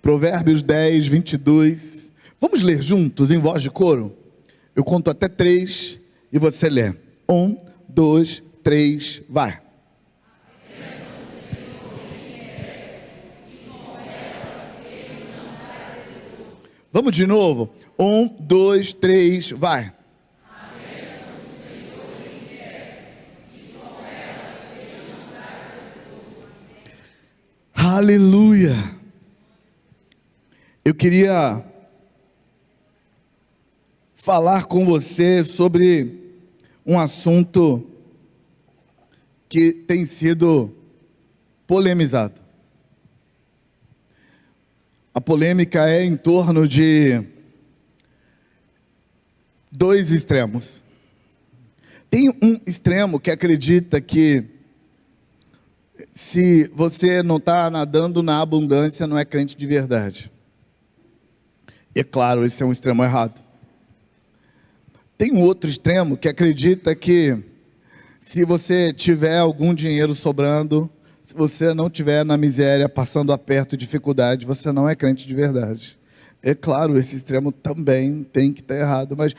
Provérbios 10, 22. Vamos ler juntos em voz de coro? Eu conto até 3 e você lê. 1, 2, 3, vai. Vamos de novo. 1, 2, 3, vai. Aleluia. Eu queria falar com você sobre um assunto que tem sido polemizado. A polêmica é em torno de 2 extremos. Tem um extremo que acredita que se você não está nadando na abundância, não é crente de verdade. E é claro, esse é um extremo errado. Tem um outro extremo que acredita que se você tiver algum dinheiro sobrando, se você não tiver na miséria, passando aperto, dificuldade, você não é crente de verdade. É claro, esse extremo também tem que estar errado, mas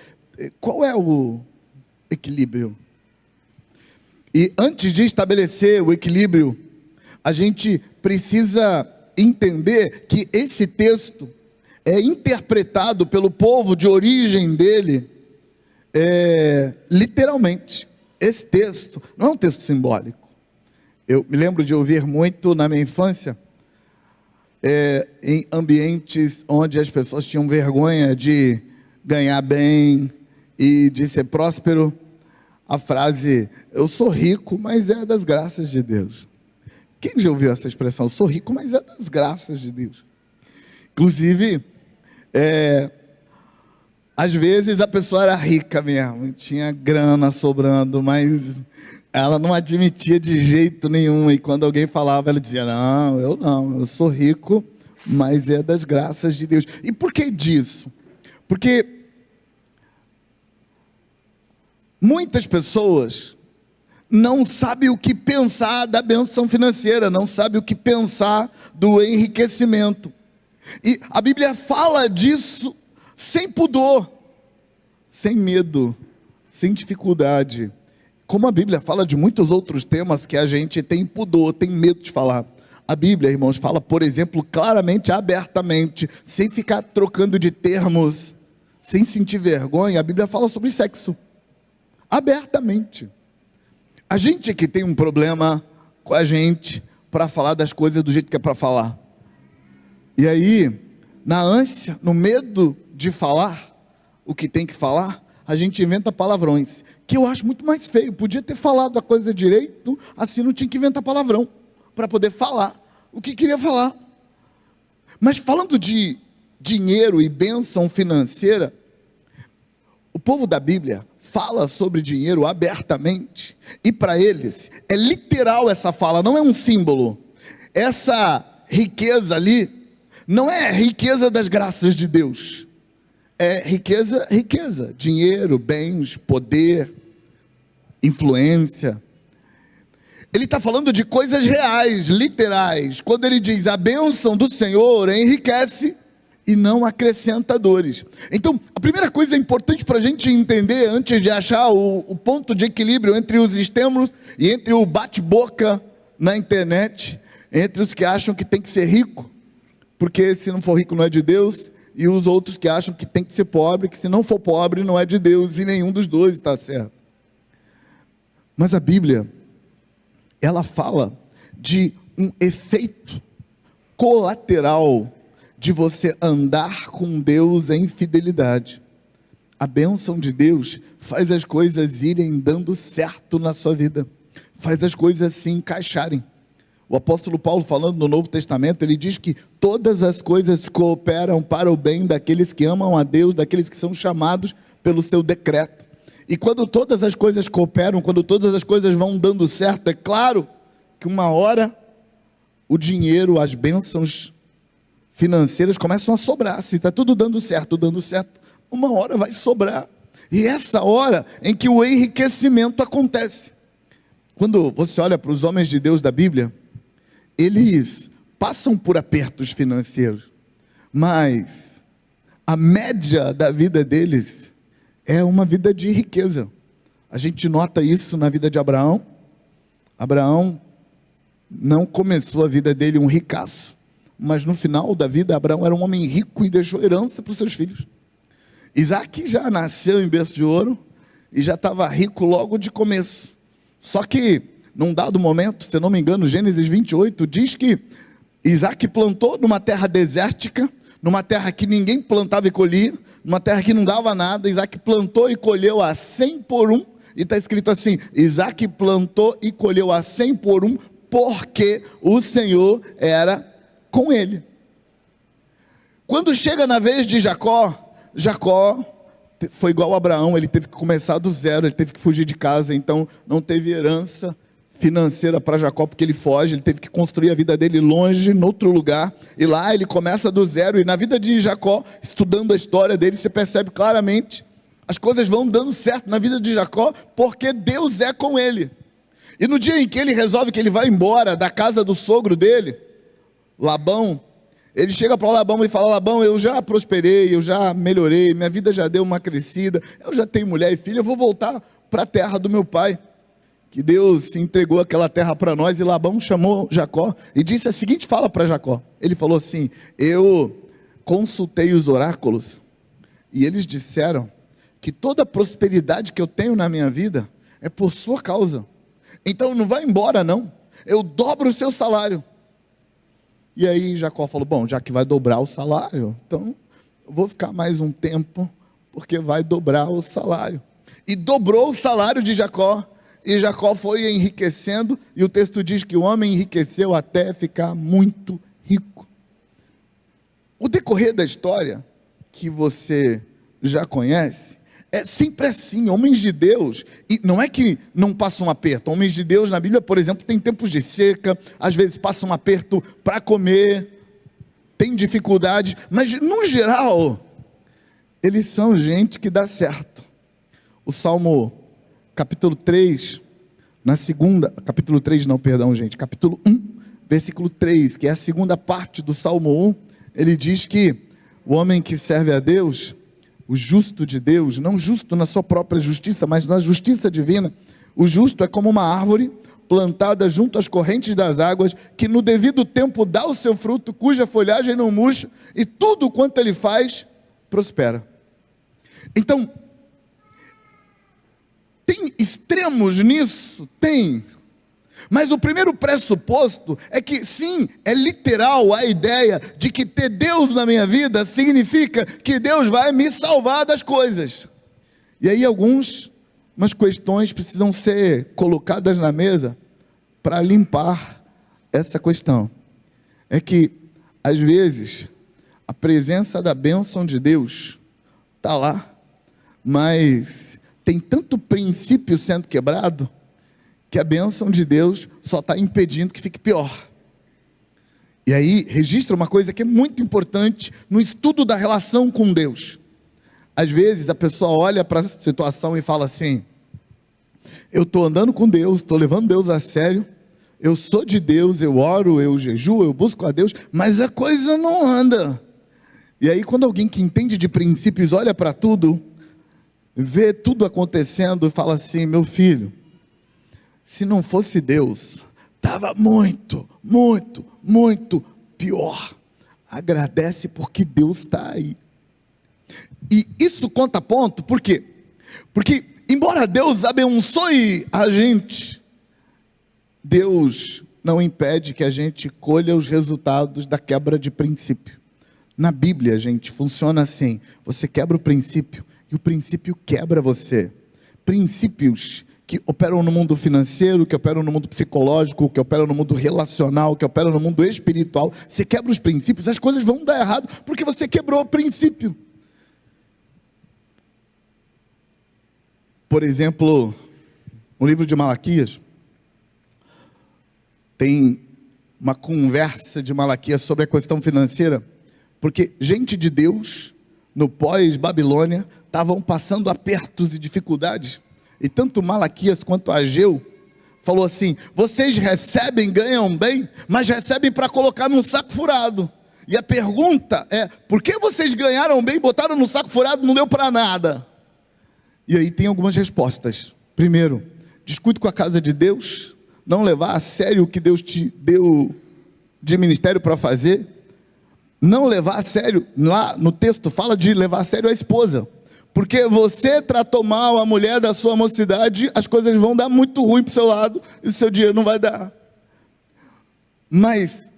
qual é o equilíbrio? E antes de estabelecer o equilíbrio, a gente precisa entender que esse texto é interpretado pelo povo de origem dele, literalmente. Esse texto não é um texto simbólico. Eu me lembro de ouvir muito na minha infância, em ambientes onde as pessoas tinham vergonha de ganhar bem e de ser próspero, a frase: eu sou rico, mas é das graças de Deus. Quem já ouviu essa expressão? Eu sou rico, mas é das graças de Deus. Inclusive, às vezes a pessoa era rica mesmo, tinha grana sobrando, mas ela não admitia de jeito nenhum. E quando alguém falava, ela dizia: não, eu sou rico, mas é das graças de Deus. E por que disso? Porque muitas pessoas não sabem o que pensar da bênção financeira, não sabem o que pensar do enriquecimento. E a Bíblia fala disso sem pudor, sem medo, sem dificuldade. Como a Bíblia fala de muitos outros temas que a gente tem pudor, tem medo de falar. A Bíblia, irmãos, fala, por exemplo, claramente, abertamente, sem ficar trocando de termos, sem sentir vergonha. A Bíblia fala sobre sexo, abertamente. A gente que tem um problema com a gente para falar das coisas do jeito que é para falar. E aí, na ânsia, no medo de falar o que tem que falar, a gente inventa palavrões, que eu acho muito mais feio. Podia ter falado a coisa direito, assim não tinha que inventar palavrão, para poder falar o que queria falar. Mas falando de dinheiro e bênção financeira, o povo da Bíblia fala sobre dinheiro abertamente, e para eles é literal essa fala, não é um símbolo. Essa riqueza ali não é riqueza das graças de Deus, é riqueza, dinheiro, bens, poder, influência. Ele está falando de coisas reais, literais. Quando ele diz: a bênção do Senhor enriquece e não acrescenta dores. Então, a primeira coisa importante para a gente entender, antes de achar o ponto de equilíbrio entre os extremos e entre o bate-boca na internet, entre os que acham que tem que ser rico, porque se não for rico não é de Deus, e os outros que acham que tem que ser pobre, que se não for pobre não é de Deus, e nenhum dos dois está certo. Mas a Bíblia, ela fala de um efeito colateral de você andar com Deus em fidelidade. A bênção de Deus faz as coisas irem dando certo na sua vida, faz as coisas se encaixarem. O apóstolo Paulo, falando no Novo Testamento, ele diz que todas as coisas cooperam para o bem daqueles que amam a Deus, daqueles que são chamados pelo seu decreto. E quando todas as coisas cooperam, quando todas as coisas vão dando certo, é claro que uma hora o dinheiro, as bênçãos financeiras começam a sobrar. Se está tudo dando certo, uma hora vai sobrar. E essa hora em que o enriquecimento acontece. Quando você olha para os homens de Deus da Bíblia, eles passam por apertos financeiros. mas a média da vida deles é uma vida de riqueza. A gente nota isso na vida de Abraão. Abraão não começou a vida dele um ricaço, mas no final da vida Abraão era um homem rico e deixou herança para os seus filhos. Isaac já nasceu em berço de ouro e já estava rico logo de começo. Só que num dado momento, se eu não me engano, Gênesis 28 diz que Isaac plantou numa terra desértica, numa terra que ninguém plantava e colhia, numa terra que não dava nada. Isaac plantou e colheu a 100 por um, e está escrito assim: Isaac plantou e colheu a 100 por um, porque o Senhor era com ele. Quando chega na vez de Jacó, Jacó foi igual a Abraão, ele teve que começar do zero, ele teve que fugir de casa, então não teve herança financeira para Jacó, porque ele foge, ele teve que construir a vida dele longe, em outro lugar, e lá ele começa do zero. E na vida de Jacó, estudando a história dele, você percebe claramente, as coisas vão dando certo na vida de Jacó, porque Deus é com ele. E no dia em que ele resolve que ele vai embora da casa do sogro dele, Labão, ele chega para Labão e fala: Labão, eu já prosperei, eu já melhorei, minha vida já deu uma crescida, eu já tenho mulher e filha, eu vou voltar para a terra do meu pai, que Deus entregou aquela terra para nós. E Labão chamou Jacó e disse a seguinte fala para Jacó. Ele falou assim: eu consultei os oráculos e eles disseram que toda a prosperidade que eu tenho na minha vida é por sua causa, então não vai embora não, eu dobro o seu salário. E aí Jacó falou: bom, já que vai dobrar o salário, então eu vou ficar mais um tempo, porque vai dobrar o salário. E dobrou o salário de Jacó, e Jacó foi enriquecendo, e o texto diz que o homem enriqueceu até ficar muito rico. O decorrer da história, que você já conhece, é sempre assim. Homens de Deus, e não é que não passam um aperto, homens de Deus na Bíblia, por exemplo, tem tempos de seca, às vezes passam um aperto para comer, tem dificuldade, mas no geral, eles são gente que dá certo. O Salmo capítulo 3, capítulo 1, versículo 3, que é a segunda parte do Salmo 1, ele diz que o homem que serve a Deus, o justo de Deus, não justo na sua própria justiça, mas na justiça divina, o justo é como uma árvore plantada junto às correntes das águas, que no devido tempo dá o seu fruto, cuja folhagem não murcha, e tudo quanto ele faz, prospera. Então, tem extremos nisso? Tem. Mas o primeiro pressuposto é que sim, é literal a ideia de que ter Deus na minha vida significa que Deus vai me salvar das coisas. E aí umas questões precisam ser colocadas na mesa para limpar essa questão. É que às vezes a presença da bênção de Deus está lá, mas tem tanto princípio sendo quebrado, que a bênção de Deus só está impedindo que fique pior. E aí registra uma coisa que é muito importante no estudo da relação com Deus. Às vezes a pessoa olha para a situação e fala assim: eu estou andando com Deus, estou levando Deus a sério, eu sou de Deus, eu oro, eu jejuo, eu busco a Deus, mas a coisa não anda. E aí quando alguém que entende de princípios olha para tudo, vê tudo acontecendo e fala assim: meu filho, se não fosse Deus, estava muito, muito, muito pior. Agradece porque Deus está aí. E isso conta ponto, por quê? Porque embora Deus abençoe a gente, Deus não impede que a gente colha os resultados da quebra de princípio. Na Bíblia, gente, funciona assim: você quebra o princípio e o princípio quebra você. Princípios que operam no mundo financeiro, que operam no mundo psicológico, que operam no mundo relacional, que operam no mundo espiritual. Você quebra os princípios, as coisas vão dar errado, porque você quebrou o princípio. Por exemplo, no livro de Malaquias, tem uma conversa de Malaquias sobre a questão financeira, porque gente de Deus, no pós-Babilônia, estavam passando apertos e dificuldades, e tanto Malaquias quanto Ageu falou assim: vocês recebem, ganham bem, mas recebem para colocar num saco furado. E a pergunta é: por que vocês ganharam bem, botaram no saco furado, não deu para nada? E aí tem algumas respostas. Primeiro, descuide com a casa de Deus, não levar a sério o que Deus te deu de ministério para fazer. Não levar a sério, lá no texto fala de levar a sério a esposa, porque você tratou mal a mulher da sua mocidade, as coisas vão dar muito ruim para o seu lado, e o seu dinheiro não vai dar. Mas,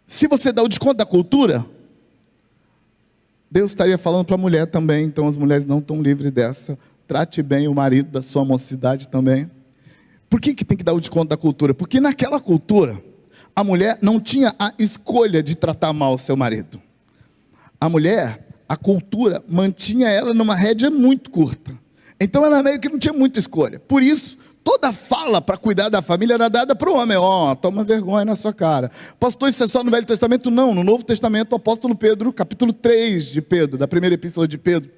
se você dá o desconto da cultura, Deus estaria falando para a mulher também. Então as mulheres não estão livres dessa. Trate bem o marido da sua mocidade também. Por que tem que dar o desconto da cultura? Porque naquela cultura, a mulher não tinha a escolha de tratar mal o seu marido. A mulher, a cultura, mantinha ela numa rédea muito curta. Então ela meio que não tinha muita escolha. Por isso, toda fala para cuidar da família era dada para o homem. Toma vergonha na sua cara. Pastor, isso é só no Velho Testamento? Não, no Novo Testamento, o apóstolo Pedro, capítulo 3 de Pedro, da primeira epístola de Pedro,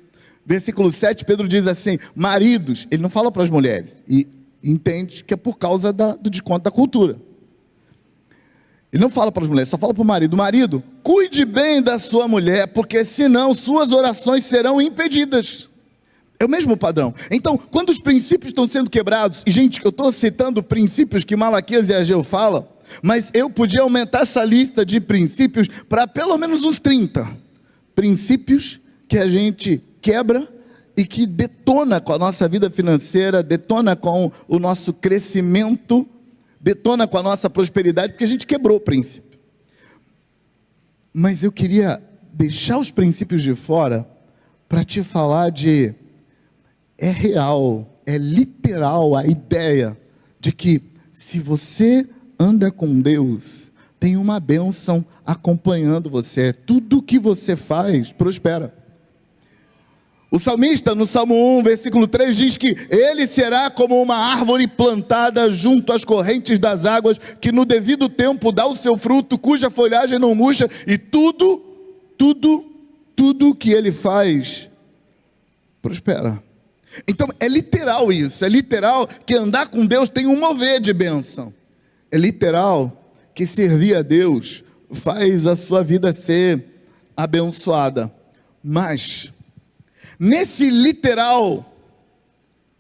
versículo 7, Pedro diz assim: maridos, ele não fala para as mulheres, e entende que é por causa do desconto da cultura. Ele não fala para as mulheres, só fala para o marido: marido, cuide bem da sua mulher, porque senão suas orações serão impedidas. É o mesmo padrão. Então, quando os princípios estão sendo quebrados, e gente, eu estou citando princípios que Malaquias e Ageu falam, mas eu podia aumentar essa lista de princípios para pelo menos uns 30 princípios que a gente quebra e que detona com a nossa vida financeira, detona com o nosso crescimento, detona com a nossa prosperidade, porque a gente quebrou o princípio. Mas eu queria deixar os princípios de fora para te falar de... É real, é literal a ideia de que se você anda com Deus, tem uma bênção acompanhando você. Tudo que você faz prospera. O salmista, no Salmo 1, versículo 3, diz que ele será como uma árvore plantada junto às correntes das águas, que no devido tempo dá o seu fruto, cuja folhagem não murcha, e tudo que ele faz prospera. Então é literal isso, é literal que andar com Deus tem um mover de bênção. É literal que servir a Deus faz a sua vida ser abençoada. Mas, nesse literal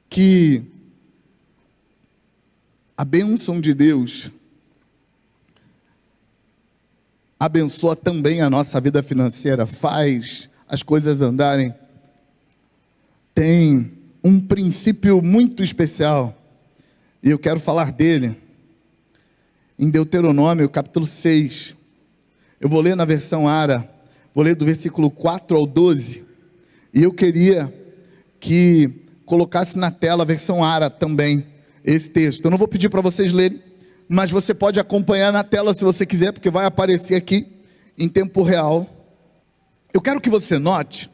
que a bênção de Deus abençoa também a nossa vida financeira, faz as coisas andarem, tem um princípio muito especial, e eu quero falar dele, em Deuteronômio, capítulo 6, eu vou ler na versão ARA, vou ler do versículo 4 ao 12, e eu queria que colocasse na tela a versão ARA também, esse texto. Eu não vou pedir para vocês lerem, mas você pode acompanhar na tela se você quiser, porque vai aparecer aqui, em tempo real. Eu quero que você note,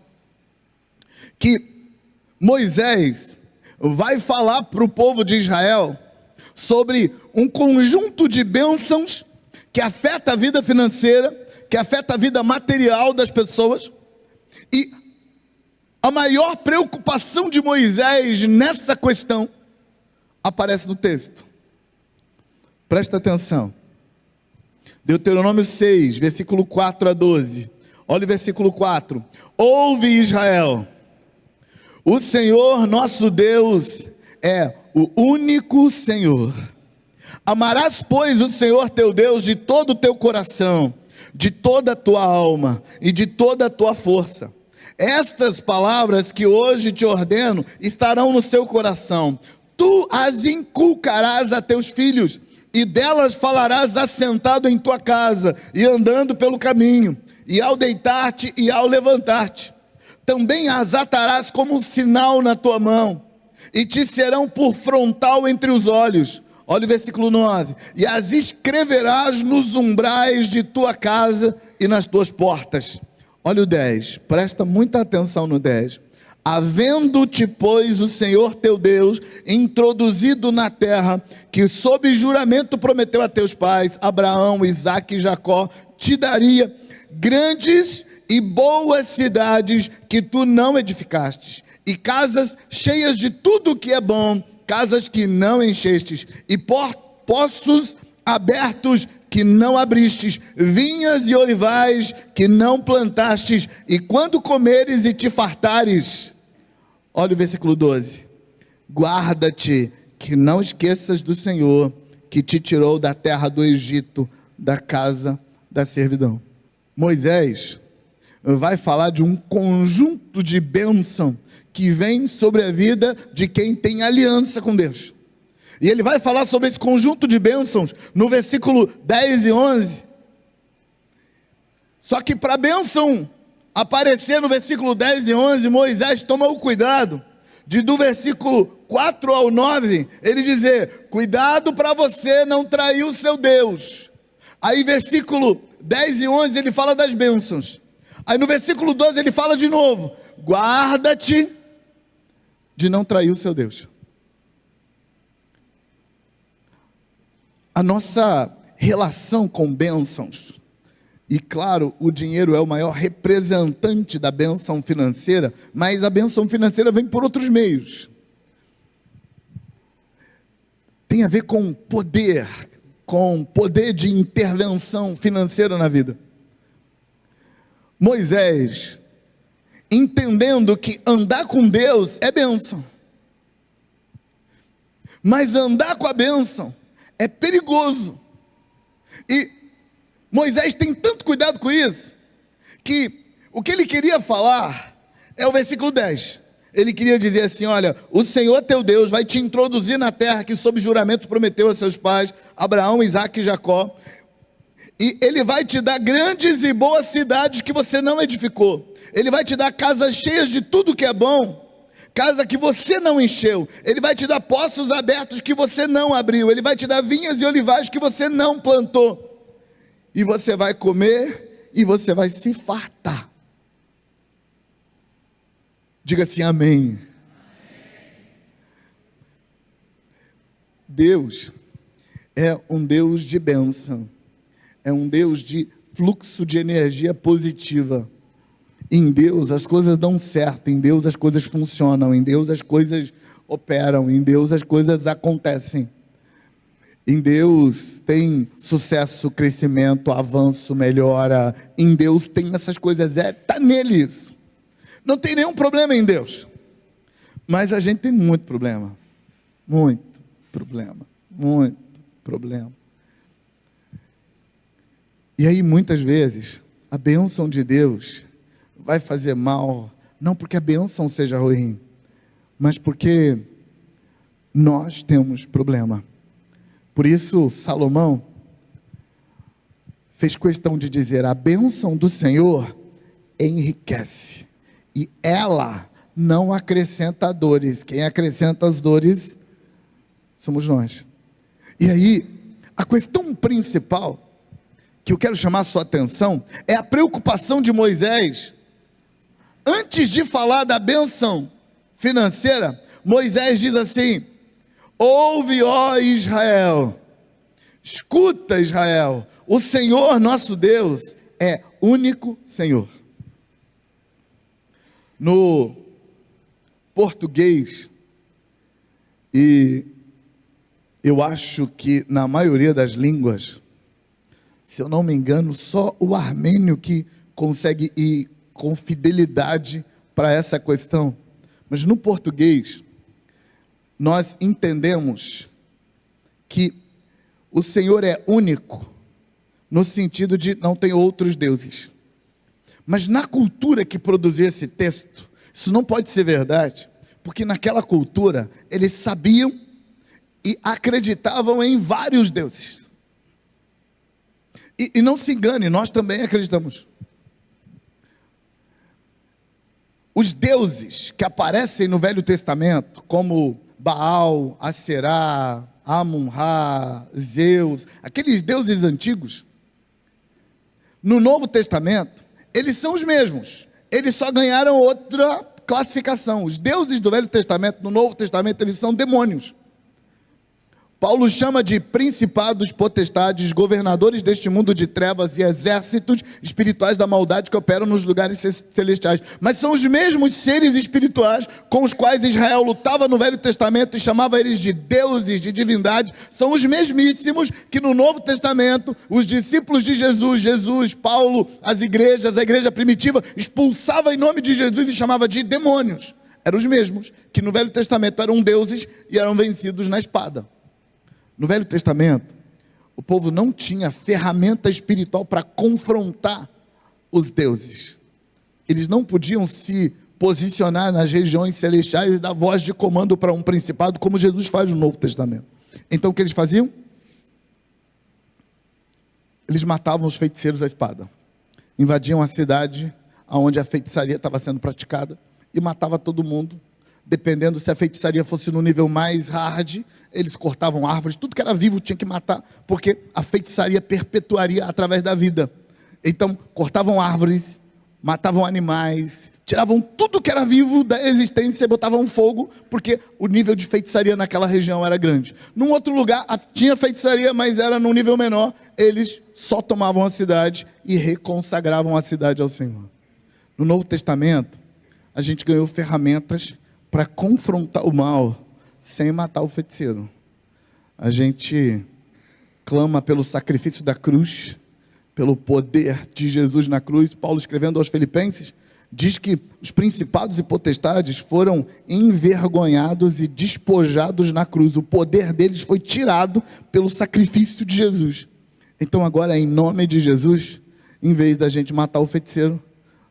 que Moisés vai falar para o povo de Israel sobre um conjunto de bênçãos que afeta a vida financeira, que afeta a vida material das pessoas, e a maior preocupação de Moisés nessa questão aparece no texto. Presta atenção. Deuteronômio 6, versículo 4 a 12. Olha o versículo 4. Ouve, Israel, o Senhor nosso Deus é o único Senhor. Amarás, pois, o Senhor teu Deus de todo o teu coração, de toda a tua alma e de toda a tua força. Estas palavras que hoje te ordeno estarão no seu coração. Tu as inculcarás a teus filhos, e delas falarás assentado em tua casa e andando pelo caminho, e ao deitar-te e ao levantar-te. Também as atarás como um sinal na tua mão, e te serão por frontal entre os olhos. Olha o versículo 9. E as escreverás nos umbrais de tua casa e nas tuas portas. Olha o 10, presta muita atenção no 10. Havendo-te, pois, o Senhor teu Deus introduzido na terra, que sob juramento prometeu a teus pais, Abraão, Isaque e Jacó, te daria grandes e boas cidades que tu não edificaste, e casas cheias de tudo que é bom, casas que não enchestes, e poços abertos que não abristes, vinhas e olivais que não plantastes, e quando comeres e te fartares, olha o versículo 12, guarda-te que não esqueças do Senhor, que te tirou da terra do Egito, da casa da servidão. Moisés vai falar de um conjunto de bênção que vem sobre a vida de quem tem aliança com Deus. E ele vai falar sobre esse conjunto de bênçãos no versículo 10 e 11. Só que para a bênção aparecer no versículo 10 e 11, Moisés toma o cuidado de do versículo 4 ao 9, ele dizer, cuidado para você não trair o seu Deus. Aí versículo 10 e 11 ele fala das bênçãos. Aí no versículo 12 ele fala de novo, guarda-te de não trair o seu Deus. A nossa relação com bênçãos, e claro, o dinheiro é o maior representante da bênção financeira, mas a bênção financeira vem por outros meios. Tem a ver com poder de intervenção financeira na vida. Moisés, entendendo que andar com Deus é bênção, mas andar com a bênção é perigoso. E Moisés tem tanto cuidado com isso, que o que ele queria falar é o versículo 10. Ele queria dizer assim, olha, o Senhor teu Deus vai te introduzir na terra que sob juramento prometeu a seus pais, Abraão, Isaque e Jacó, e ele vai te dar grandes e boas cidades que você não edificou. Ele vai te dar casas cheias de tudo que é bom, casa que você não encheu. Ele vai te dar poços abertos que você não abriu. Ele vai te dar vinhas e olivais que você não plantou. E você vai comer e você vai se fartar. Diga assim, amém. Deus é um Deus de bênção. É um Deus de fluxo de energia positiva. Em Deus as coisas dão certo, em Deus as coisas funcionam, em Deus as coisas operam, em Deus as coisas acontecem. Em Deus tem sucesso, crescimento, avanço, melhora. Em Deus tem essas coisas, está nele isso. Não tem nenhum problema em Deus. Mas a gente tem muito problema. Muito problema. Muito problema. E aí muitas vezes a bênção de Deus vai fazer mal, não porque a bênção seja ruim, mas porque nós temos problema. Por isso Salomão fez questão de dizer, a bênção do Senhor enriquece, e ela não acrescenta dores. Quem acrescenta as dores somos nós. E aí, a questão principal que eu quero chamar a sua atenção é a preocupação de Moisés. Antes de falar da bênção financeira, Moisés diz assim, ouve, ó Israel, escuta Israel, o Senhor nosso Deus é único Senhor. No português, e eu acho que na maioria das línguas, se eu não me engano, só o armênio que consegue ir com fidelidade para essa questão. Mas no português, nós entendemos que o Senhor é único, no sentido de não tem outros deuses. Mas na cultura que produziu esse texto, isso não pode ser verdade, porque naquela cultura, eles sabiam e acreditavam em vários deuses. E não se engane, nós também acreditamos. Os deuses que aparecem no Velho Testamento, como Baal, Aserá, Amun-Ra, Zeus, aqueles deuses antigos, no Novo Testamento, eles são os mesmos, eles só ganharam outra classificação. Os deuses do Velho Testamento, no Novo Testamento, eles são demônios. Paulo chama de principados, potestades, governadores deste mundo de trevas e exércitos espirituais da maldade que operam nos lugares celestiais. Mas são os mesmos seres espirituais com os quais Israel lutava no Velho Testamento e chamava eles de deuses, de divindades. São os mesmíssimos que no Novo Testamento, os discípulos de Jesus, Paulo, as igrejas, a igreja primitiva, expulsava em nome de Jesus e chamava de demônios. Eram os mesmos que no Velho Testamento eram deuses e eram vencidos na espada. No Velho Testamento, o povo não tinha ferramenta espiritual para confrontar os deuses. Eles não podiam se posicionar nas regiões celestiais e dar voz de comando para um principado, como Jesus faz no Novo Testamento. Então o que eles faziam? Eles matavam os feiticeiros à espada. Invadiam a cidade onde a feitiçaria estava sendo praticada e matava todo mundo. Dependendo se a feitiçaria fosse no nível mais hard, eles cortavam árvores, tudo que era vivo tinha que matar, porque a feitiçaria perpetuaria através da vida. Então, cortavam árvores, matavam animais, tiravam tudo que era vivo da existência e botavam fogo, porque o nível de feitiçaria naquela região era grande. Num outro lugar, tinha feitiçaria, mas era num nível menor, eles só tomavam a cidade e reconsagravam a cidade ao Senhor. No Novo Testamento, a gente ganhou ferramentas para confrontar o mal sem matar o feiticeiro. A gente clama pelo sacrifício da cruz, pelo poder de Jesus na cruz. Paulo, escrevendo aos Filipenses, diz que os principados e potestades foram envergonhados e despojados na cruz. O poder deles foi tirado pelo sacrifício de Jesus. Então agora, em nome de Jesus, em vez da gente matar o feiticeiro,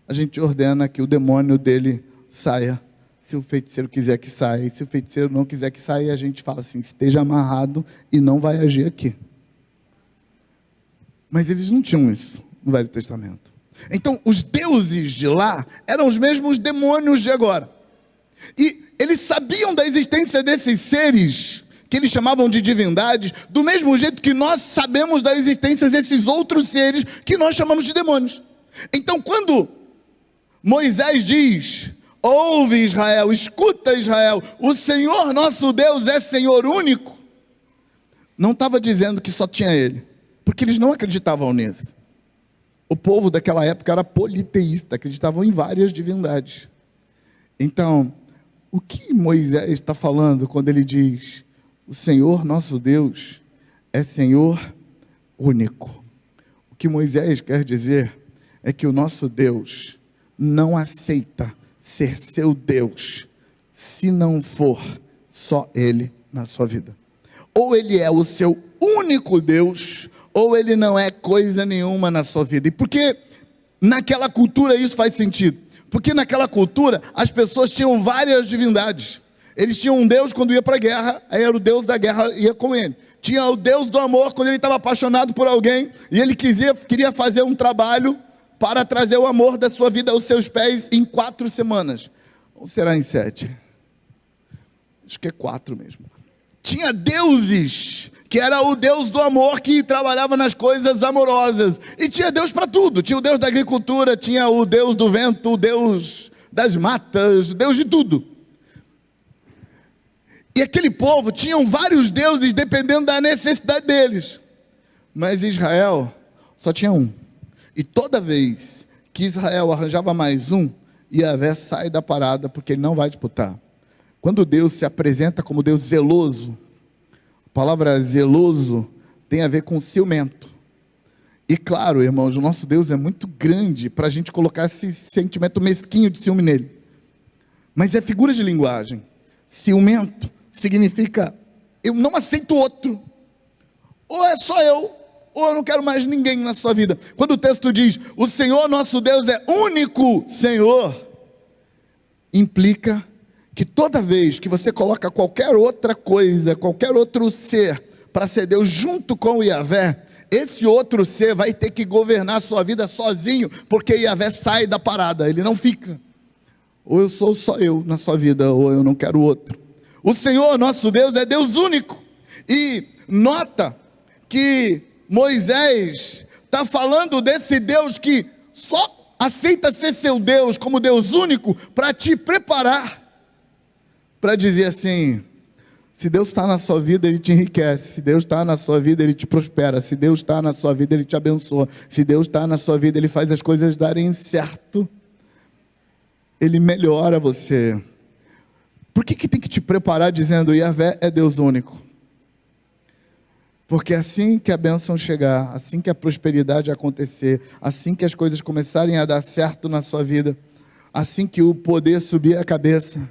a gente ordena que o demônio dele saia. Se o feiticeiro quiser que saia, e se o feiticeiro não quiser que saia, a gente fala assim, esteja amarrado e não vai agir aqui. Mas eles não tinham isso no Velho Testamento. Então, os deuses de lá eram os mesmos demônios de agora. E eles sabiam da existência desses seres, que eles chamavam de divindades, do mesmo jeito que nós sabemos da existência desses outros seres, que nós chamamos de demônios. Então, quando Moisés diz: ouve Israel, escuta Israel, o Senhor nosso Deus é Senhor único, não estava dizendo que só tinha Ele, porque eles não acreditavam nisso. O povo daquela época era politeísta, acreditavam em várias divindades. Então, o que Moisés está falando quando ele diz: o Senhor nosso Deus é Senhor único? O que Moisés quer dizer é que o nosso Deus não aceita ser seu Deus, se não for só Ele na sua vida. Ou Ele é o seu único Deus, ou Ele não é coisa nenhuma na sua vida. E por que naquela cultura isso faz sentido? Porque naquela cultura as pessoas tinham várias divindades. Eles tinham um Deus quando ia para a guerra, aí era o Deus da guerra, ia com ele. Tinha o Deus do amor quando ele estava apaixonado por alguém, e ele queria fazer um trabalho para trazer o amor da sua vida aos seus pés em 4 semanas. Ou será em 7? Acho que é 4 mesmo. Tinha deuses, que era o Deus do amor que trabalhava nas coisas amorosas. E tinha Deus para tudo. Tinha o Deus da agricultura, tinha o Deus do vento, o Deus das matas, o Deus de tudo. E aquele povo tinham vários deuses dependendo da necessidade deles. Mas Israel só tinha um. E toda vez que Israel arranjava mais um, Yahvé sai da parada, porque ele não vai disputar. Quando Deus se apresenta como Deus zeloso, a palavra zeloso tem a ver com ciumento. E claro, irmãos, o nosso Deus é muito grande para a gente colocar esse sentimento mesquinho de ciúme nele. Mas é figura de linguagem. Ciumento significa: eu não aceito outro. Ou é só eu, ou eu não quero mais ninguém na sua vida. Quando o texto diz: o Senhor nosso Deus é único Senhor, implica que toda vez que você coloca qualquer outra coisa, qualquer outro ser para ser Deus junto com o Yahvé, esse outro ser vai ter que governar a sua vida sozinho, porque Yahvé sai da parada, ele não fica. Ou eu sou só eu na sua vida, ou eu não quero outro. O Senhor nosso Deus é Deus único. E nota que Moisés está falando desse Deus que só aceita ser seu Deus como Deus único para te preparar, para dizer assim: Se Deus está na sua vida, Ele te enriquece. Se Deus está na sua vida, Ele te prospera. Se Deus está na sua vida, Ele te abençoa. Se Deus está na sua vida, Ele faz as coisas darem certo. Ele melhora você. Por que tem que te preparar dizendo, Yahvé é Deus único? Porque assim que a bênção chegar, assim que a prosperidade acontecer, assim que as coisas começarem a dar certo na sua vida, assim que o poder subir a cabeça,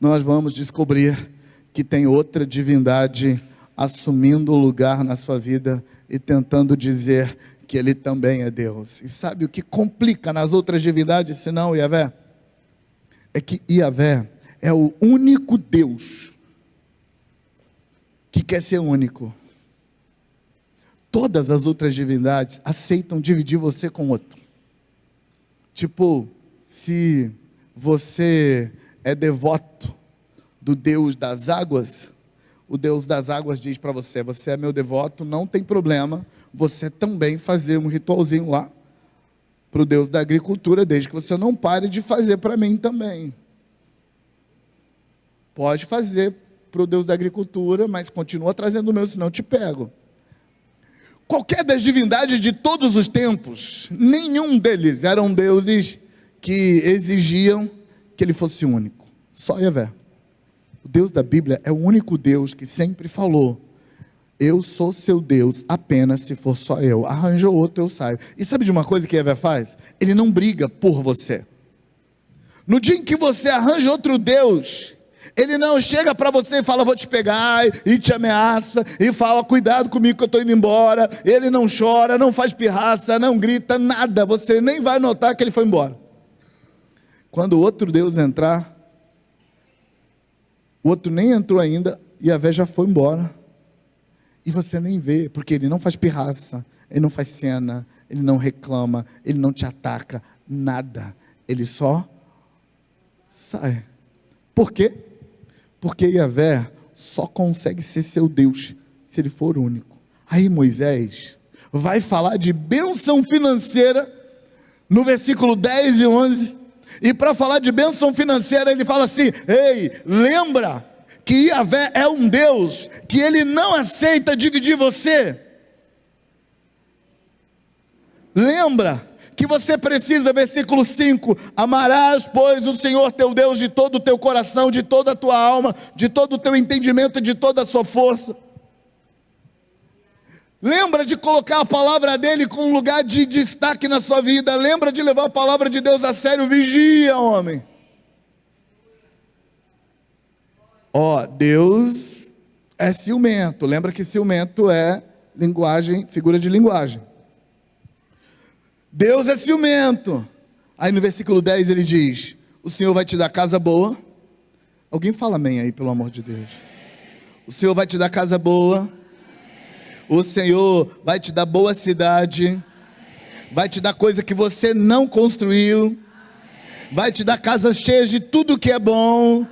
nós vamos descobrir que tem outra divindade assumindo o lugar na sua vida e tentando dizer que Ele também é Deus. E sabe o que complica nas outras divindades, senão Yahvé? É que Yahvé é o único Deus que quer ser único. Todas as outras divindades aceitam dividir você com outro. Tipo, se você é devoto do Deus das águas, o Deus das águas diz para você, você é meu devoto, não tem problema, você também fazer um ritualzinho lá, para o Deus da agricultura, desde que você não pare de fazer para mim também. Pode fazer para o Deus da agricultura, mas continua trazendo o meu, senão eu te pego. Qualquer das divindades de todos os tempos, nenhum deles eram deuses que exigiam que ele fosse único. Só Yahvé. O Deus da Bíblia é o único Deus que sempre falou, eu sou seu Deus apenas se for só eu. Arranjou outro, eu saio. E sabe de uma coisa que Yahvé faz? Ele não briga por você. No dia em que você arranja outro Deus, Ele não chega para você e fala, vou te pegar, e te ameaça, e fala, cuidado comigo que eu estou indo embora. Ele não chora, não faz pirraça, não grita, nada. Você nem vai notar que ele foi embora. Quando o outro Deus entrar, o outro nem entrou ainda, e Yahvé já foi embora. E você nem vê, porque ele não faz pirraça, ele não faz cena, ele não reclama, ele não te ataca, nada. Ele só sai. Por quê? Porque Yahvé só consegue ser seu Deus se ele for único. Aí Moisés vai falar de bênção financeira no versículo 10 e 11. E para falar de bênção financeira ele fala assim, ei, lembra que Yahvé é um Deus que Ele não aceita dividir você. Lembra que você precisa, versículo 5, amarás, pois, o Senhor teu Deus de todo o teu coração, de toda a tua alma, de todo o teu entendimento, de toda a sua força. Lembra de colocar a palavra dele com um lugar de destaque na sua vida. Lembra de levar a palavra de Deus a sério. Vigia, homem. Deus é ciumento. Lembra que ciumento é linguagem, figura de linguagem. Deus é ciumento. Aí no versículo 10 ele diz, o Senhor vai te dar casa boa. Alguém fala amém aí, pelo amor de Deus. O Senhor vai te dar casa boa. O Senhor vai te dar boa cidade. Vai te dar coisa que você não construiu. Vai te dar casas cheias de tudo que é bom.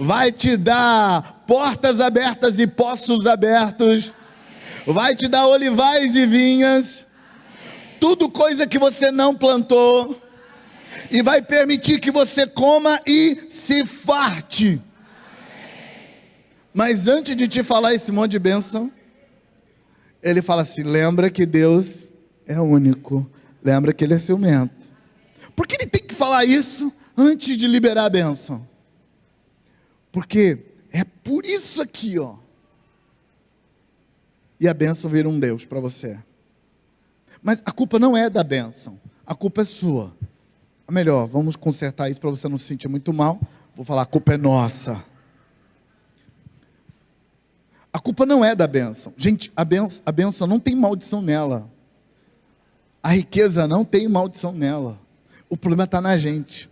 Vai te dar portas abertas e poços abertos. Vai te dar olivais e vinhas. Tudo coisa que você não plantou. E vai permitir que você coma e se farte. Mas antes de te falar esse monte de bênção, ele fala assim, lembra que Deus é único. Lembra que Ele é ciumento. Por que ele tem que falar isso antes de liberar a bênção? Porque é por isso aqui, E a bênção vira um Deus para você. Mas a culpa não é da bênção. A culpa é sua. Melhor, vamos consertar isso para você não se sentir muito mal. Vou falar, a culpa é nossa. A culpa não é da bênção. Gente, a bênção não tem maldição nela. A riqueza não tem maldição nela. O problema está na gente.